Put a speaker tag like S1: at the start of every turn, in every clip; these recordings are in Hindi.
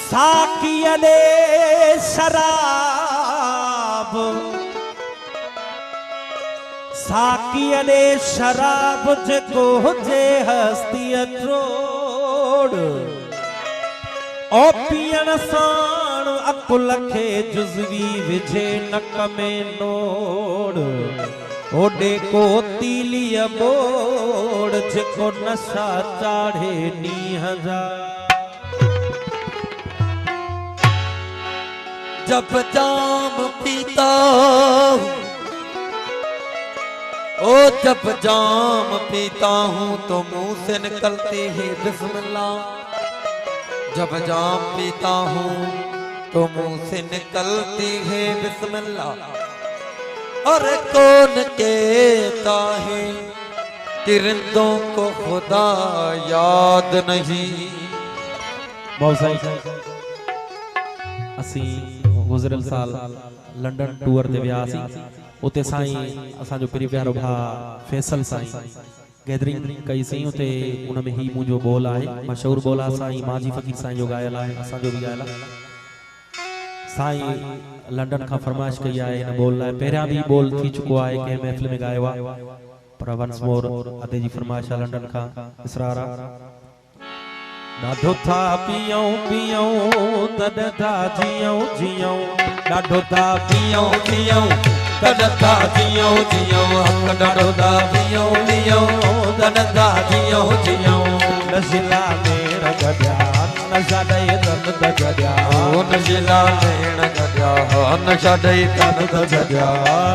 S1: साकिया ने शराब साकिया ने शराब जको जे हस्ती त्रोड़ ओ पियण साण अकुल खे जुज़वी विझे नक में नोड़ ओडे को तीलिया बोड़ जको नशा चाढ़े नीह जा
S2: जब जाम पीता ओ जब जाम पीता हूँ तो मुंह से निकलती है बिस्मिल्लाह। जब जाम पीता हूँ तो मुंह से निकलती है बिस्मिल्लाह। और कौन कहता है तिरंदों को खुदा याद नहीं।
S1: असी गुज़रियल साल लंडन टूर ते वियासी उते साईं असांजो प्रिय प्यारो भा फैसल साईं गैदरिंग कई सी उते उन में ही मुंजो बोल आहे मशहूर बोल आहे साईं माजी फकीर साईं जो गायल आहे असांजो भी गायल आहे। साईं लंडन का फरमाइश कई आहे इन बोल लाइ पहिरियां भी बोल थी चुको आहे के महफिल में गायो आहे पर वंस मोर अदे जी फरमाइश आहे लंडन का इसरार आहे। डाढो था पियऊं पियऊं तद था जियऊं जियऊं डाढो था पियऊं पियऊं तद था जियऊं जियऊं हक डाढो था पियऊं पियऊं तद था जियऊं जियऊं नशिला नेण गड्या नशा दई तन द गड्या ओ नशिला नेण गड्या नशा दई तन द गड्या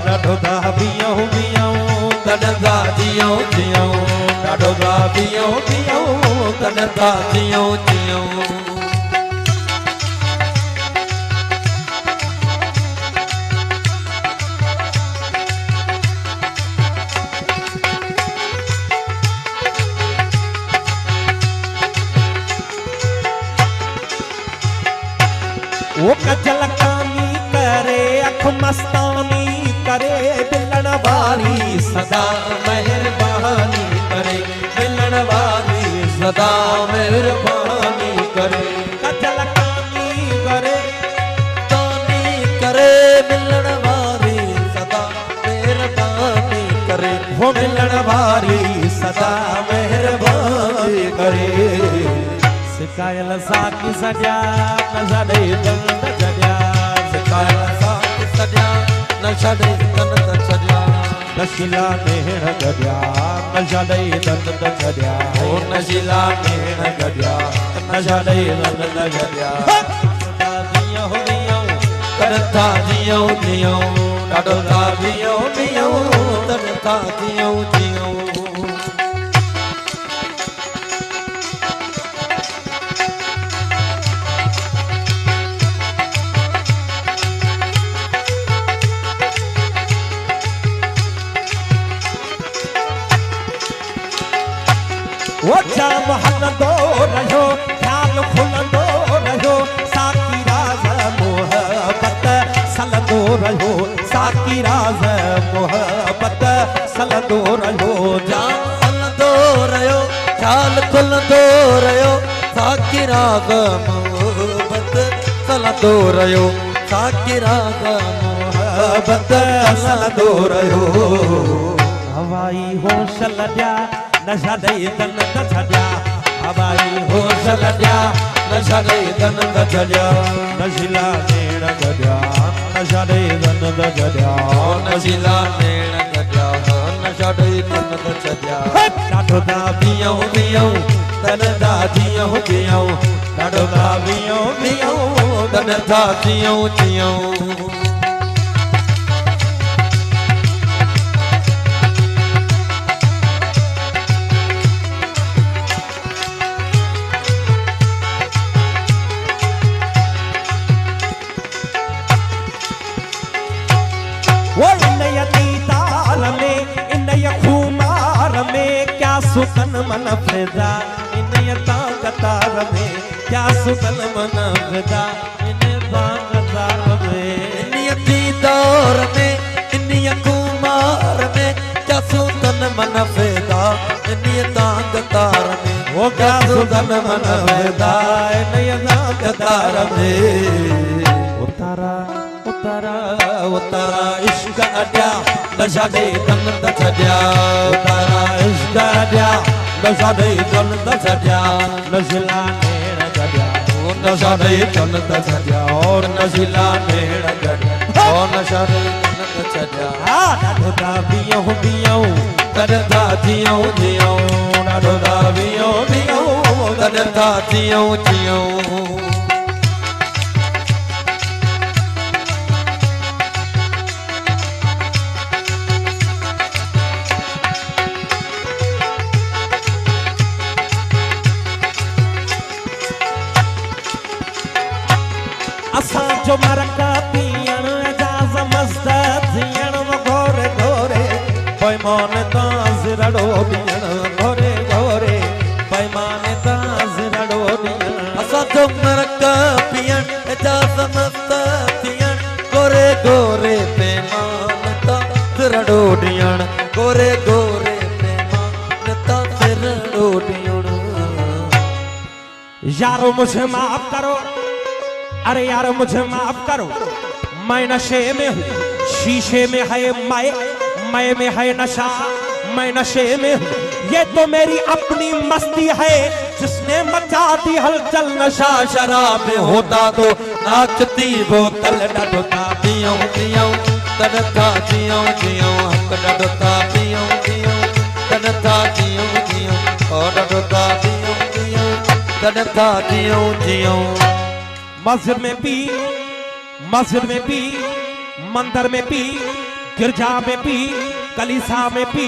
S1: डाढो था पियऊं पियऊं तद था जियऊं जियऊं डाढो था पियऊं पियऊं तन था जियो जियो। वो कजल कानी करे अख मस्तानी करे बिलन वाली सदा मेहरबानी करे बिलन वाली सदा मेहरबानी करे कजल कानी करे मिलन वाली सदा मेहरबानी करे वो मिलन वाली सदा मेहरबानी करे। सिकायल साकी सजा नशा दे तन द सजा सिकायल साकी सजा नशा दे तन द सजा नशिला नेण गड्या नशा दे तन द सजा ओ नशिला नेण गड्या नशा दे तन द सजा जियो जियो करता जियो जियो डाढो था जियो जियो करता जियो जियो। वो जाम हलंदो रहियो ख्याल खुलंदो रहियो साकी राज मोहब्बत सलंदो रहियो साकी राज मोहब्बत सलंदो रहियो जाम हलंदो रहियो ख्याल खुलंदो रहियो साकी राज मोहब्बत सलंदो रहियो साकी राज मोहब्बत सलंदो रहियो। हवाई होश लड्या नशा दई तन द छड्या हवाई होश लड्या नशा दई तन द छड्या नशिला नेण गड्या नशा दई तन द छड्या नशिला नेण गड्या नशा दई तन द छड्या डाढो दा पियऊं पियऊं तन दा जियऊं जियऊं डाढो दा पियऊं पियऊं
S2: तन था जियो जियो
S1: वो इन तीतार में इन खुमार में क्या सुकन मन फिदा इन ताकतार में क्या सुकन मन फिदा इन ताकतार में
S2: इन तीतार में इन खुमार में क्या सुकन मन फिदा इन ताकतार में
S1: वो क्या सुकन मन फिदा इन ताकतार में उतारा उतारा उतारा इश्क अड्या नशा दे तन दछड्या उतारा इश्क अड्या नशा दे तन दछड्या नशला नेड़ गड्या ओ नशा दे तन दछड्या और नशला नेड़ गड्या ओ नशा दे तन दछड्या आ ढोदा बियो बियो करदा जियो जियो ढोदा बियो बियो करदा जियो जियो जो मरका पियण एजाज मस्त थियण घोरे घोरे पैमान ताज रड़ो दियण घोरे घोरे पैमान ताज रड़ो दियण
S2: असा जो मरका पियण एजाज मस्त थियण घोरे घोरे पैमान ताज रड़ो दियण घोरे घोरे पैमान ताज रड़ो दियण
S1: यारो मुझे माफ करो अरे यार मुझे माफ करो मैं नशे में हूँ शीशे में है मैं में है नशा मैं नशे में हूँ ये तो मेरी अपनी मस्ती है जिसने मचा दी हलचल नशा शराब में होता तो नाचती बोतल डडोता
S2: पियो पियो तड़ता जियो जियो हक डडोता पियो पियो तड़ता जियो जियो और डडोता पियो पियो तड़ता जियो जियो
S1: मस्जिद में पी मंदिर में पी गिरजा में पी कलीसा में पी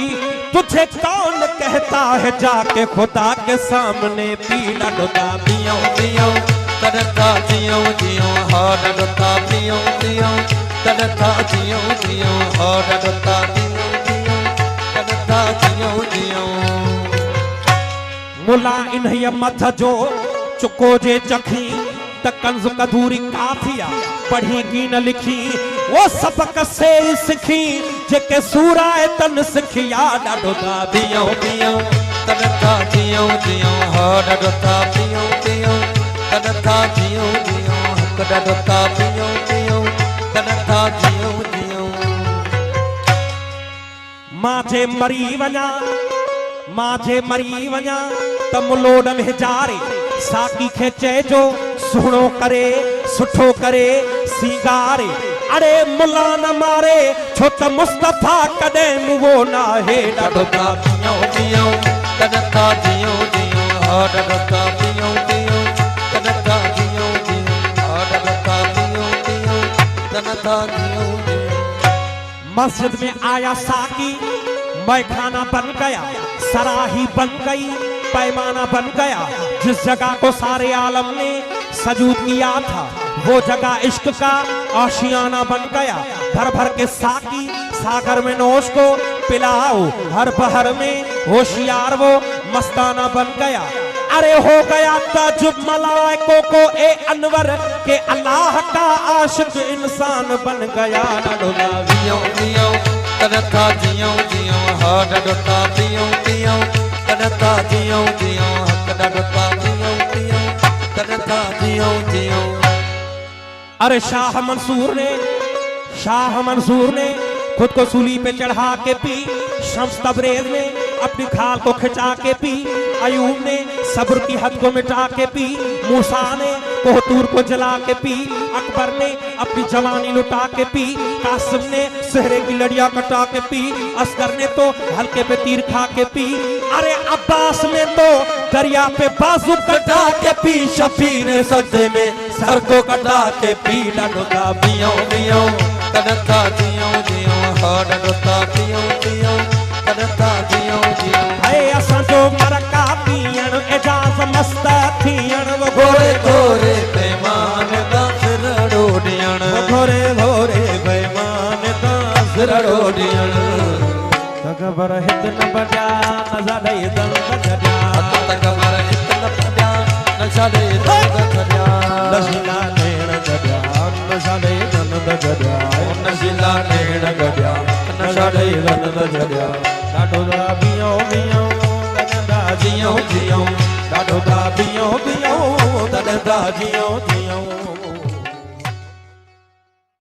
S1: तुझे कौन कहता है जाके खुदा के सामने पी डडोता
S2: पियो पियो तड़ता जियो जियो और डडोता पियो पियो तड़ता जियो जियो और डडोता पियो पियो तड़ता जियो जियो
S1: मुला इन्हें मथ जो चुको जे चखी कंज कदूरी काफिया पढ़ी की न लिखी वो सबक से सिखी जेके सूरा तन सिखिया डडोता
S2: पियो पियो तड़ता जियो जियो हो डडोता पियो पियो तड़ता जियो जियो हक डडोता पियो पियो तड़ता जियो जियो
S1: माजे मरी वञा त मुलोड में जारे साकी खेचे जो सुनो करे सुठो करे सिंगारे अरे मुला न मारे छो त मुस्तफा कदे वो ना है डडोता
S2: पियो पियो तड़ता जियो जियो हो डडोता पियो पियो तड़ता जियो जियो हो डडोता पियो पियो तड़ता जियो जियो
S1: मस्जिद में आया साकी मैखाना बन गया सराही बन गई पैमाना बन गया जिस जगह को सारे आलम ने सजूद किया था वो जगह इश्क का आशियाना बन गया भर भर के साकी सागर में नोश को पिलाओ हर बहर में होशियार वो मस्ताना बन गया अरे हो गया ताजुब मलाइकों को ए अनवर के अल्लाह का आशिक इंसान बन गया डडोता
S2: पियो पियो तड़ता जियो जियो हो डडोता पियो पियो तड़ता जियो जियो हक डडोता पियो पियो तड़ता जियो जियो
S1: अरे शाह मंसूर ने खुद को सूली पे चढ़ा के पी शम्स तबरेज ने अपनी खाल को खिंचा के पी, अयूब ने सब्र की हद को मिटा के पी, मूसा ने कोहतूर को जला के पी, अकबर ने अपनी जवानी लुटा के पी, कासिम ने सहरे की लड़ियां कटा के पी, असगर ने तो हल्के पे तीर खा के पी, अरे अब्बास ने तो दरिया पे बाजू कटा के पी, शफी ने सजदे में सर को कटा के पी। डडोता पियो पियो
S2: कदता जियो जियो हो डडोता पियो पियो कदता जियो जियो।
S1: है असां जो मरका पियण एजाज मस्त थियण, वो
S2: गोरे गोरे बेमान दास रड़ोडियण,
S1: घोरे घोरे बेईमान दास
S2: रड़ोडियण।
S1: तकबर हित न बजा नजर दल बजा,
S2: तकबर हित न बजा नजर दल बजा,
S1: नशिला नेण गजा नशाले दल बजा,
S2: नशिला नेण गजा नशाले दल बजा।
S1: डाडो दा बियो बियो दनदा जियो जियो, डाडो दा बियो बियो दनदा जियो जियो।